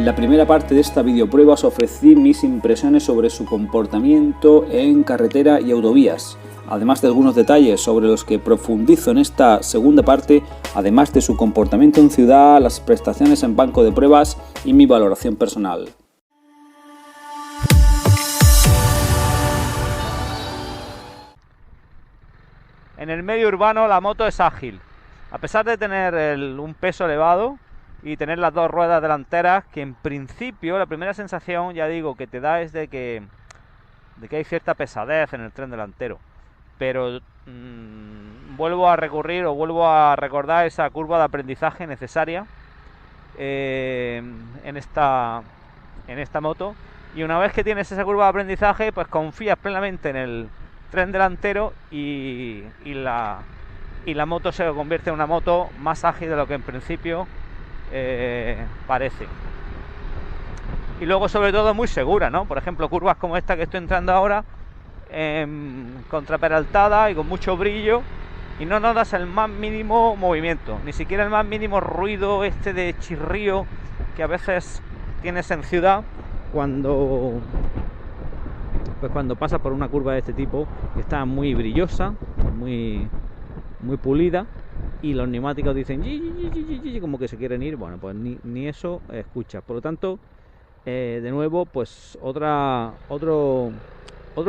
En la primera parte de esta videoprueba os ofrecí mis impresiones sobre su comportamiento en carretera y autovías, además de algunos detalles sobre los que profundizo en esta segunda parte, además de su comportamiento en ciudad, las prestaciones en banco de pruebas y mi valoración personal. En el medio urbano la moto es ágil, a pesar de tener un peso elevado y tener las dos ruedas delanteras, que en principio la primera sensación, ya digo, que te da es de que hay cierta pesadez en el tren delantero. Pero vuelvo a recurrir o vuelvo a recordar esa curva de aprendizaje necesaria en esta moto, y una vez que tienes esa curva de aprendizaje, pues confías plenamente en el tren delantero y la moto se convierte en una moto más ágil de lo que en principio parece. Y luego, sobre todo, muy segura, ¿no? Por ejemplo, curvas como esta que estoy entrando ahora, contraperaltada y con mucho brillo, y no notas el más mínimo movimiento, ni siquiera el más mínimo ruido de chirrío que a veces tienes en ciudad cuando pasas por una curva de este tipo, que está muy brillosa, muy pulida, y los neumáticos dicen como que se quieren ir. Bueno, pues ni eso escuchas. Por lo tanto, de nuevo, pues otro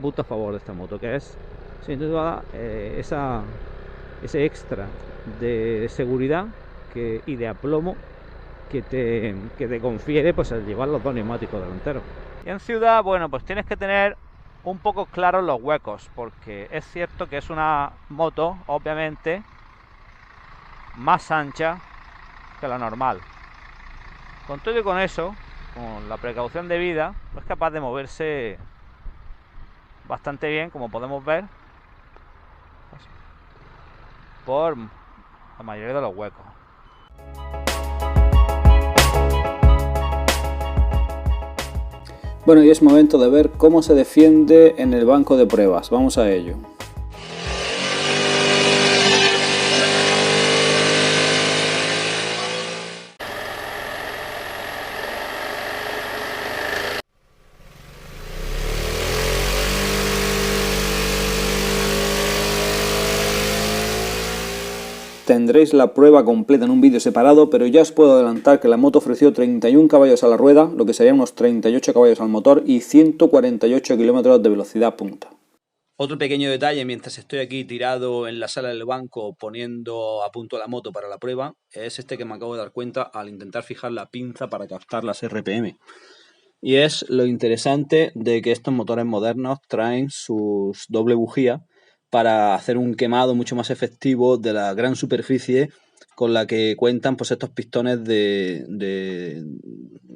punto a favor de esta moto, que es sin duda ese extra de seguridad y de aplomo que te confiere pues el llevar los dos neumáticos delanteros. Y en ciudad, bueno, pues tienes que tener un poco claros los huecos, porque es cierto que es una moto obviamente más ancha que la normal. Con todo y con eso, con la precaución debida, es capaz de moverse bastante bien, como podemos ver, por la mayoría de los huecos. Bueno, y es momento de ver cómo se defiende en el banco de pruebas. Vamos a ello. Tendréis la prueba completa en un vídeo separado, pero ya os puedo adelantar que la moto ofreció 31 caballos a la rueda, lo que serían unos 38 caballos al motor y 148 kilómetros de velocidad punta. Otro pequeño detalle mientras estoy aquí tirado en la sala del banco poniendo a punto la moto para la prueba, es que me acabo de dar cuenta al intentar fijar la pinza para captar las RPM. Y es lo interesante de que estos motores modernos traen sus doble bujía para hacer un quemado mucho más efectivo de la gran superficie con la que cuentan pues estos pistones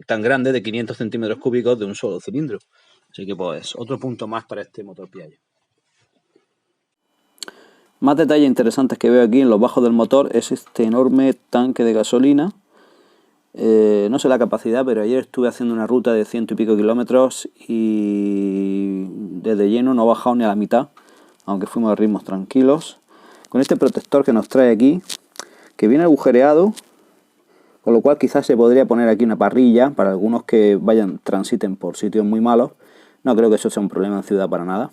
tan grandes, de 500 centímetros cúbicos de un solo cilindro. Así que pues otro punto más para este motor Piaggio. Más detalles interesantes que veo aquí en los bajos del motor es este enorme tanque de gasolina. No sé la capacidad, pero ayer estuve haciendo una ruta de 100 y pico kilómetros y desde lleno no ha bajado ni a la mitad, aunque fuimos a ritmos tranquilos, con este protector que nos trae aquí, que viene agujereado, con lo cual quizás se podría poner aquí una parrilla para algunos que transiten por sitios muy malos. No creo que eso sea un problema en ciudad para nada.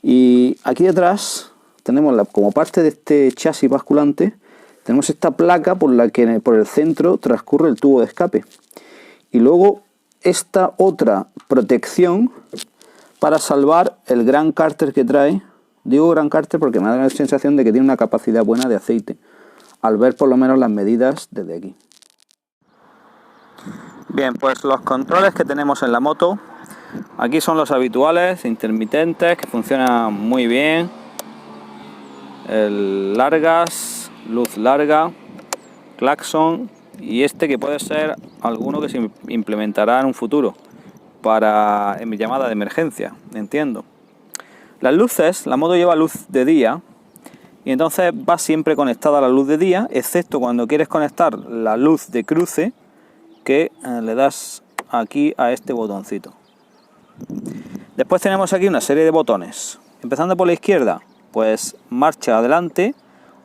Y aquí detrás tenemos como parte de este chasis basculante, tenemos esta placa por la que por el centro transcurre el tubo de escape. Y luego esta otra protección para salvar el gran cárter que trae. Digo gran cárter porque me da la sensación de que tiene una capacidad buena de aceite, al ver por lo menos las medidas desde aquí. Bien, pues los controles que tenemos en la moto, aquí son los habituales, intermitentes, que funcionan muy bien. El largas, luz larga, claxon, y que puede ser alguno que se implementará en un futuro para mi llamada de emergencia, entiendo. Las luces, la moto lleva luz de día y entonces va siempre conectada a la luz de día, excepto cuando quieres conectar la luz de cruce, que le das aquí a este botoncito. Después tenemos aquí una serie de botones, empezando por la izquierda, pues marcha adelante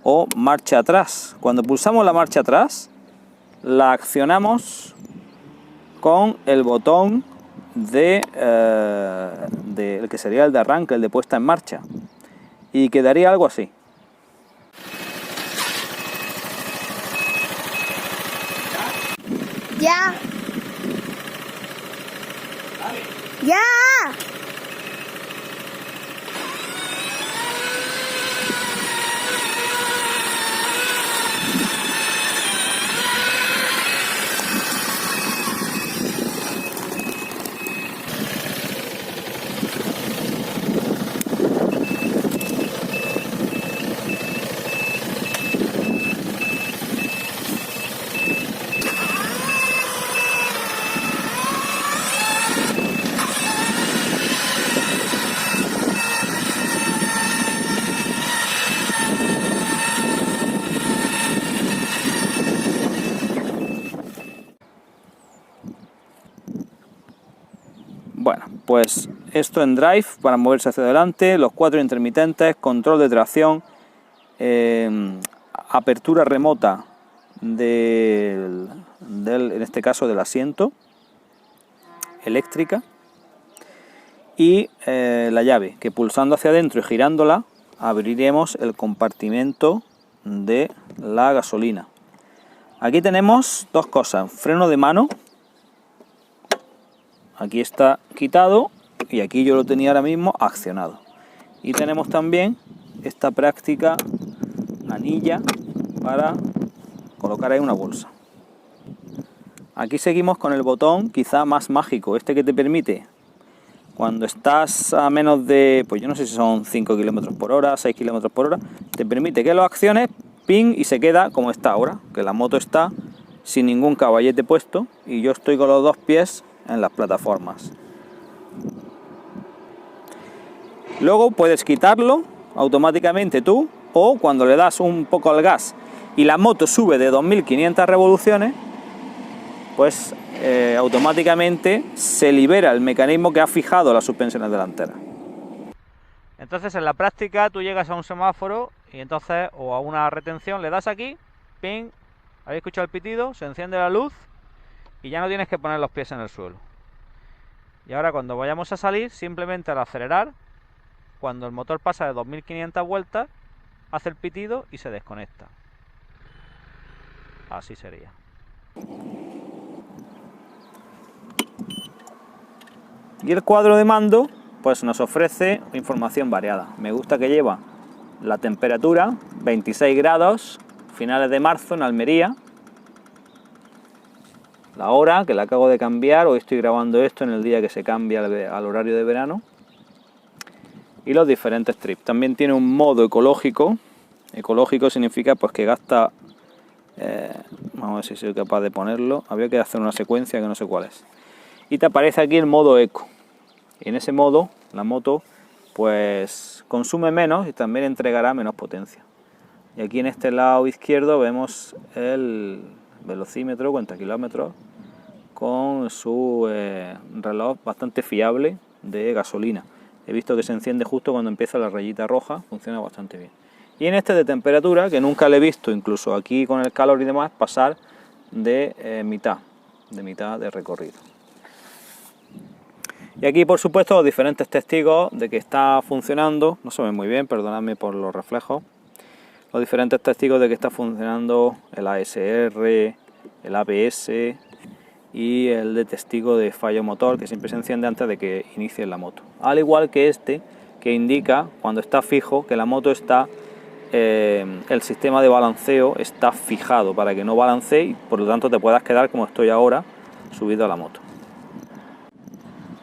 o marcha atrás. Cuando pulsamos la marcha atrás, la accionamos con el botón de el que sería el de arranque, el de puesta en marcha, y quedaría algo así. Ya. Ya. Bueno, pues esto en drive para moverse hacia adelante, los 4 intermitentes, control de tracción, apertura remota en este caso del asiento, eléctrica, y la llave, que pulsando hacia adentro y girándola abriremos el compartimento de la gasolina. Aquí tenemos dos cosas: freno de mano, aquí está quitado y aquí yo lo tenía ahora mismo accionado, y tenemos también esta práctica anilla para colocar ahí una bolsa. Aquí seguimos con el botón quizá más mágico, este que te permite, cuando estás a menos de, pues yo no sé si son 5 km por hora, 6 km por hora, te permite que lo acciones, ping, y se queda como está ahora, que la moto está sin ningún caballete puesto y yo estoy con los dos pies en las plataformas. Luego puedes quitarlo automáticamente tú, o cuando le das un poco al gas y la moto sube de 2500 revoluciones, pues automáticamente se libera el mecanismo que ha fijado las suspensiones delanteras. Entonces en la práctica tú llegas a un semáforo y entonces, o a una retención, le das aquí, ping, habéis escuchado el pitido, se enciende la luz y ya no tienes que poner los pies en el suelo. Y ahora cuando vayamos a salir, simplemente al acelerar, cuando el motor pasa de 2500 vueltas, hace el pitido y se desconecta. Así sería. Y el cuadro de mando pues nos ofrece información variada. Me gusta que lleva la temperatura, 26 grados, finales de marzo en Almería. La hora, que la acabo de cambiar, hoy estoy grabando esto en el día que se cambia al horario de verano. Y los diferentes trips. También tiene un modo ecológico. Ecológico significa pues que gasta... vamos a ver si soy capaz de ponerlo. Había que hacer una secuencia que no sé cuál es. Y te aparece aquí el modo eco. Y en ese modo la moto pues consume menos y también entregará menos potencia. Y aquí en este lado izquierdo vemos el velocímetro, cuenta kilómetros, con su reloj bastante fiable de gasolina. He visto que se enciende justo cuando empieza la rayita roja, funciona bastante bien. Y en este de temperatura, que nunca le he visto, incluso aquí con el calor y demás, pasar de mitad de recorrido. Y aquí, por supuesto, los diferentes testigos de que está funcionando, no se ve muy bien, perdonadme por los reflejos, los diferentes testigos de que está funcionando el ASR, el ABS y el de testigo de fallo motor, que siempre se enciende antes de que inicie la moto. Al igual que este, que indica cuando está fijo que la moto está, el sistema de balanceo está fijado para que no balancee y por lo tanto te puedas quedar como estoy ahora, subido a la moto.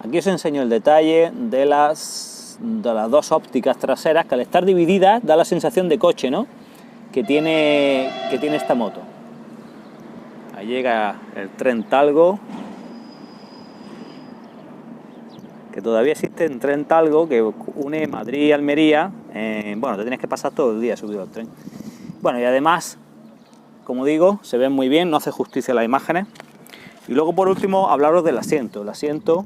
Aquí os enseño el detalle de las dos ópticas traseras, que al estar divididas da la sensación de coche, ¿no?, que tiene esta moto. Ahí llega el tren Talgo, que todavía existe un tren Talgo que une Madrid y Almería. Bueno, te tienes que pasar todo el día subido al tren. Bueno, y además, como digo, se ven muy bien, no hace justicia a las imágenes. Y luego, por último, hablaros del asiento. El asiento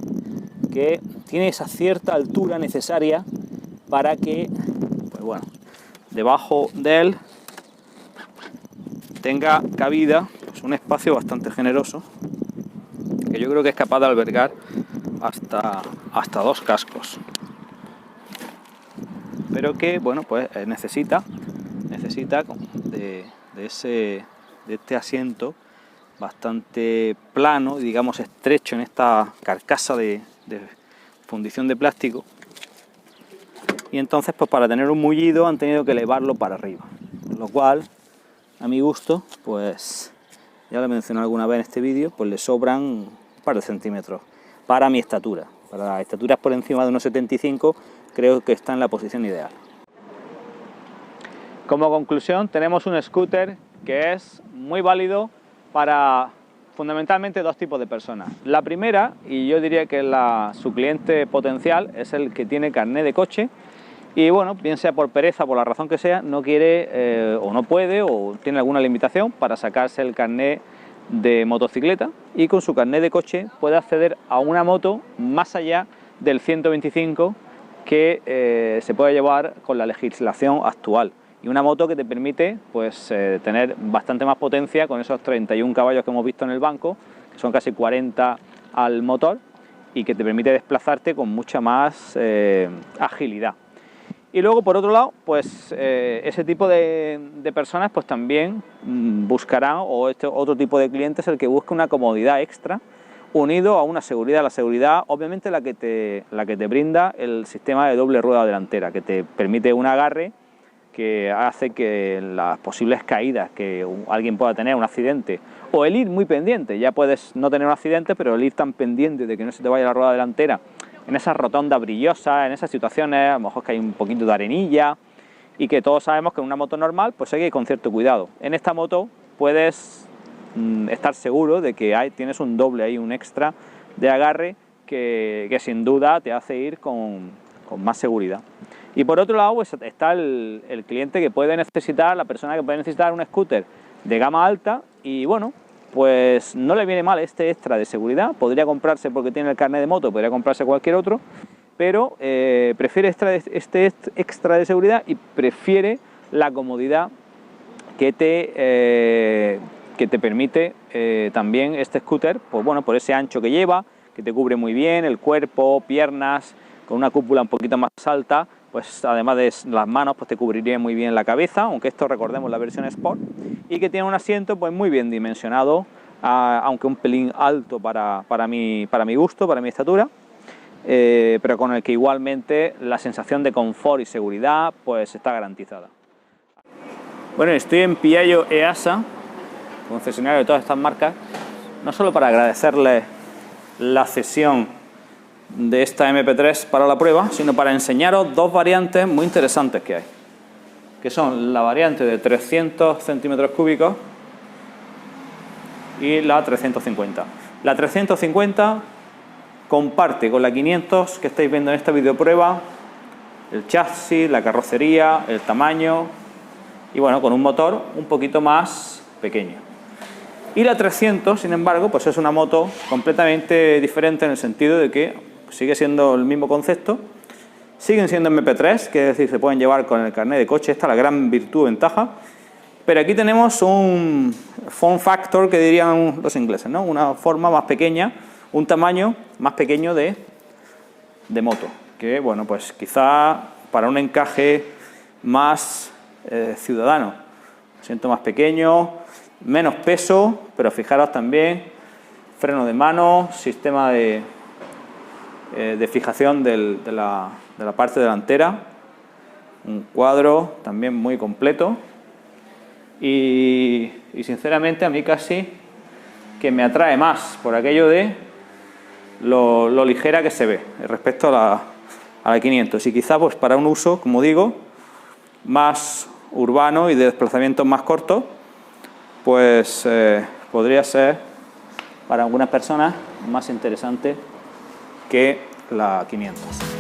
que tiene esa cierta altura necesaria para que, pues bueno, debajo de él tenga cabida, pues un espacio bastante generoso que yo creo que es capaz de albergar hasta 2 cascos, pero que bueno, pues necesita de este asiento bastante plano y digamos estrecho en esta carcasa de fundición de plástico, y entonces pues para tener un mullido han tenido que elevarlo para arriba, lo cual a mi gusto, pues ya lo he mencionado alguna vez en este vídeo, pues le sobran un par de centímetros para mi estatura. Para las estaturas por encima de unos 75 creo que está en la posición ideal. Como conclusión, tenemos un scooter que es muy válido para fundamentalmente 2 tipos de personas. La primera, y yo diría que su cliente potencial, es el que tiene carné de coche y bueno, bien sea por pereza, por la razón que sea, no quiere o no puede o tiene alguna limitación para sacarse el carné de motocicleta, y con su carné de coche puede acceder a una moto más allá del 125 que se puede llevar con la legislación actual, y una moto que te permite pues tener bastante más potencia con esos 31 caballos que hemos visto en el banco, que son casi 40 al motor, y que te permite desplazarte con mucha más agilidad. Y luego, por otro lado, pues ese tipo de personas pues también buscarán, o este otro tipo de clientes, el que busca una comodidad extra unido a una seguridad. La seguridad, obviamente, la que te brinda el sistema de doble rueda delantera, que te permite un agarre que hace que las posibles caídas que alguien pueda tener, un accidente, o el ir muy pendiente, ya puedes no tener un accidente, pero el ir tan pendiente de que no se te vaya la rueda delantera en esas rotondas brillosas, en esas situaciones, a lo mejor que hay un poquito de arenilla, y que todos sabemos que en una moto normal pues hay que ir con cierto cuidado. En esta moto puedes estar seguro de que tienes un doble ahí, un extra de agarre que sin duda te hace ir con más seguridad. Y por otro lado pues está el cliente que puede necesitar, la persona que puede necesitar un scooter de gama alta, y bueno, pues no le viene mal este extra de seguridad. Podría comprarse, porque tiene el carnet de moto, podría comprarse cualquier otro, pero prefiere este extra de seguridad y prefiere la comodidad que te permite también este scooter, pues bueno, por ese ancho que lleva, que te cubre muy bien el cuerpo, piernas, con una cúpula un poquito más alta, pues además de las manos, pues te cubriría muy bien la cabeza, aunque esto recordemos la versión Sport, y que tiene un asiento pues muy bien dimensionado, aunque un pelín alto para mi gusto, para mi estatura, pero con el que igualmente la sensación de confort y seguridad pues está garantizada. Bueno, estoy en Piaggio EASA, concesionario de todas estas marcas, no solo para agradecerles la cesión de esta MP3 para la prueba, sino para enseñaros 2 variantes muy interesantes que hay, que son la variante de 300 centímetros cúbicos y la 350. La 350 comparte con la 500 que estáis viendo en esta videoprueba el chasis, la carrocería, el tamaño, y bueno, con un motor un poquito más pequeño. Y la 300, sin embargo, pues es una moto completamente diferente, en el sentido de que sigue siendo el mismo concepto, siguen siendo MP3, que es decir, se pueden llevar con el carnet de coche. Esta es la gran virtud o ventaja, pero aquí tenemos un form factor, que dirían los ingleses, ¿no? Una forma más pequeña, un tamaño más pequeño de moto, que bueno, pues quizá para un encaje más ciudadano. Asiento más pequeño, menos peso, pero fijaros también, freno de mano, sistema de fijación de la parte delantera, un cuadro también muy completo, y sinceramente a mí casi que me atrae más por aquello de lo ligera que se ve respecto a la 500, y quizá pues para un uso, como digo, más urbano y de desplazamientos más cortos, pues podría ser para algunas personas más interesante que la 500.